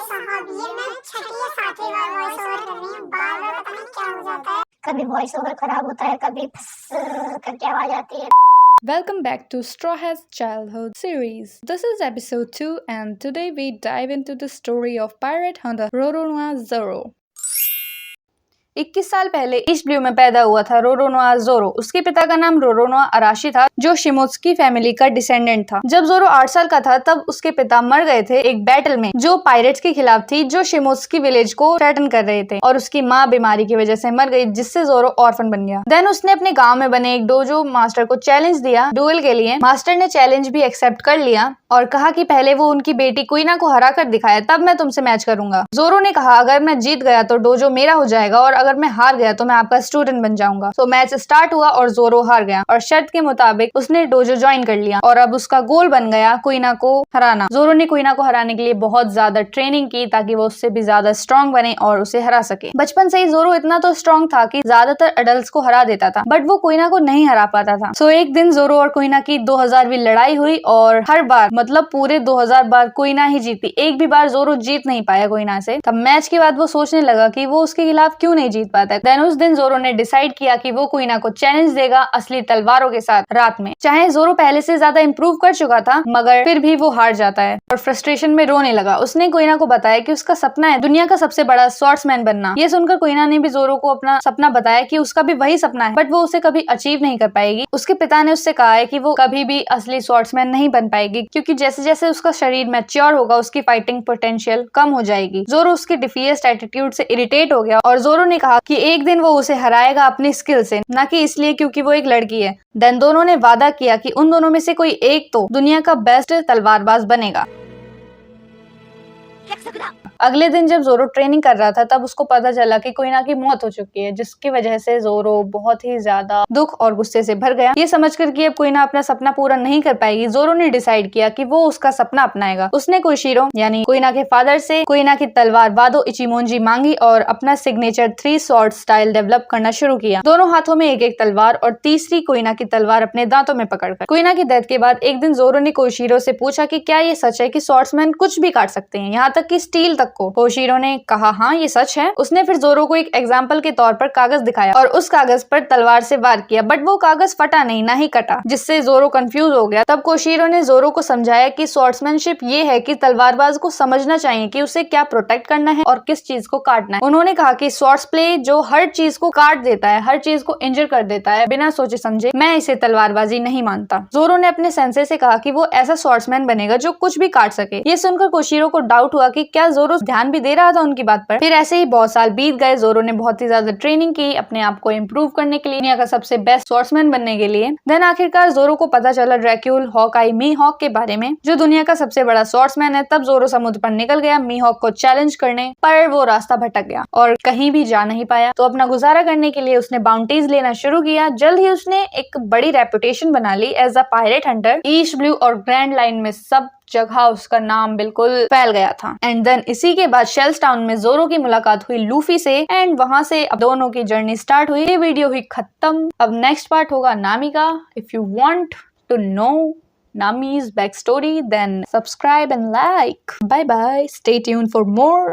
साहब ये मैं छठी या सातवीं बार वॉइस ओवर कर रही हूँ, बार-बार पता नहीं क्या हो जाता है। कभी वॉइस ओवर खराब होता है, कभी फस करके आवाज आती है। Welcome back to Straw Hat's Childhood series. This is episode 2 and today we dive into the story of pirate hunter Roronoa Zoro. 21 साल पहले ईस्ट ब्लू में पैदा हुआ था रोरोनोआ जोरो। उसके पिता का नाम रोरोनोआ अराशी था जो शिमोत्सुकी फैमिली का डिसेंडेंट था। जब जोरो 8 साल का था तब उसके पिता मर गए थे एक बैटल में जो पायरेट्स के खिलाफ थी जो शिमोत्सुकी विलेज को थ्रेटन कर रहे थे, और उसकी माँ बीमारी की वजह से मर गई जिससे जोरो ऑर्फन बन गया। देन उसने अपने गाँव में बने एक डोजो मास्टर को चैलेंज दिया डुएल के लिए। मास्टर ने चैलेंज भी एक्सेप्ट कर लिया और कहा कि पहले वो उनकी बेटी कुइना को हरा कर दिखाए तब मैं तुमसे मैच करूंगा। जोरो ने कहा अगर मैं जीत गया तो डोजो मेरा हो जाएगा और अगर मैं हार गया तो मैं आपका स्टूडेंट बन जाऊंगा। तो मैच स्टार्ट हुआ और जोरो हार गया और शर्त के मुताबिक उसने डोजो ज्वाइन कर लिया और अब उसका गोल बन गया कुइना को हराना। जोरो ने कुइना को हराने के लिए बहुत ज्यादा ट्रेनिंग की ताकि वो उससे भी ज्यादा स्ट्रॉन्ग बने और उसे हरा सके। बचपन से ही जोरो इतना तो स्ट्रॉन्ग था कि ज्यादातर एडल्ट्स को हरा देता था बट वो कुइना को नहीं हरा पाता था। सो एक दिन जोरो और कुइना की 2000वीं लड़ाई हुई और हर बार मतलब पूरे 2000 बार कुइना ही जीती, एक भी बार जोरो जीत नहीं पाया कुइना से। तब मैच के बाद वो सोचने लगा कि वो उसके खिलाफ क्यों नहीं जीत पाता। देन उस दिन जोरो ने डिसाइड किया कि वो कुइना को चैलेंज देगा असली तलवारों के साथ रात में। चाहे जोरो पहले से ज्यादा इंप्रूव कर चुका था मगर फिर भी वो हार जाता है और फ्रस्ट्रेशन में रोने लगा। उसने कुइना को बताया कि उसका सपना है दुनिया का सबसे बड़ा स्वॉर्ड्समैन बनना। ये सुनकर कुइना ने भी जोरो को अपना सपना बताया कि उसका भी वही सपना है बट वो उसे कभी अचीव नहीं कर पाएगी। उसके पिता ने उससे कहा है कि वो कभी भी असली स्वॉर्ड्समैन नहीं बन पाएगी क्योंकि जैसे जैसे उसका शरीर मैच्योर होगा उसकी फाइटिंग पोटेंशियल कम हो जाएगी। जोरो उसके डिफिएस्ट एटीट्यूड से इरिटेट हो गया और जोरो ने कहा कि एक दिन वो उसे हराएगा अपनी स्किल से, ना कि इसलिए क्योंकि वो एक लड़की है। देन दोनों ने वादा किया कि उन दोनों में से कोई एक तो दुनिया का बेस्ट तलवारबाज बनेगा। अगले दिन जब जोरो ट्रेनिंग कर रहा था तब उसको पता चला कि कुइना की मौत हो चुकी है जिसकी वजह से जोरो बहुत ही ज्यादा दुख और गुस्से से भर गया। ये समझकर कि अब कुइना अपना सपना पूरा नहीं कर पाएगी जोरो ने डिसाइड किया कि वो उसका सपना अपनाएगा। उसने कोशिरो यानी कुइना के फादर से कुइना की तलवार वादो इचिमोंजी मांगी और अपना सिग्नेचर 3 स्वॉर्ड स्टाइल डेवलप करना शुरू किया। दोनों हाथों में एक एक तलवार और तीसरी कुइना की तलवार अपने दांतों में पकड़कर। कुइना की डेथ के बाद एक दिन जोरो ने कोशिरो से पूछा कि क्या ये सच है कि स्वॉर्ड्समैन कुछ भी काट सकते हैं, यहाँ तक कि स्टील तक को। कोशिरो ने कहा हाँ ये सच है। उसने फिर जोरो को एक एग्जाम्पल के तौर पर कागज दिखाया और उस कागज पर तलवार से वार किया बट वो कागज फटा नहीं ना ही कटा जिससे जोरो कंफ्यूज हो गया। तब कोशिरो ने जोरो को समझाया कि स्वॉर्ड्समैनशिप ये है कि तलवारबाज को समझना चाहिए कि उसे क्या प्रोटेक्ट करना है और किस चीज को काटना है। उन्होंने कहा कि स्वॉर्ड्स प्ले जो हर चीज को काट देता है, हर चीज को इंजर कर देता है बिना सोचे समझे, मैं इसे तलवारबाजी नहीं मानता। जोरो ने अपने सेंसे से कहा कि वो ऐसा स्वॉर्ड्समैन बनेगा जो कुछ भी काट सके। ये सुनकर कोशिरो को डाउट हुआ कि क्या जोरो ध्यान भी दे रहा था उनकी बात पर। फिर ऐसे ही बहुत साल बीत गए। जोरो ने बहुत ही ज्यादा ट्रेनिंग की अपने आप को इम्प्रूव करने के लिए, दुनिया का सबसे बेस्ट स्वॉर्ड्समैन बनने के लिए। देन आखिरकार जोरो को पता चला ड्रैक्यूल हॉकआई मीहॉक के बारे में जो दुनिया का सबसे बड़ा स्वॉर्ड्समैन है। तब जोरो समुद्र पर निकल गया मीहॉक को चैलेंज करने, पर वो रास्ता भटक गया और कहीं भी जा नहीं पाया। तो अपना गुजारा करने के लिए उसने बाउंटीज लेना शुरू किया। जल्द ही उसने एक बड़ी रेपुटेशन बना ली as a pirate hunter. East Blue और ग्रैंड लाइन में सब जगह उसका नाम बिल्कुल फैल गया था। एंड देन इसी के बाद शेल्स टाउन में जोरो की मुलाकात हुई लूफी से एंड वहां से अब दोनों की जर्नी स्टार्ट हुई। ये वीडियो हुई खत्म। अब नेक्स्ट पार्ट होगा नामी का। If you want to know Nami's backstory then subscribe and like. Bye bye. Stay tuned for more.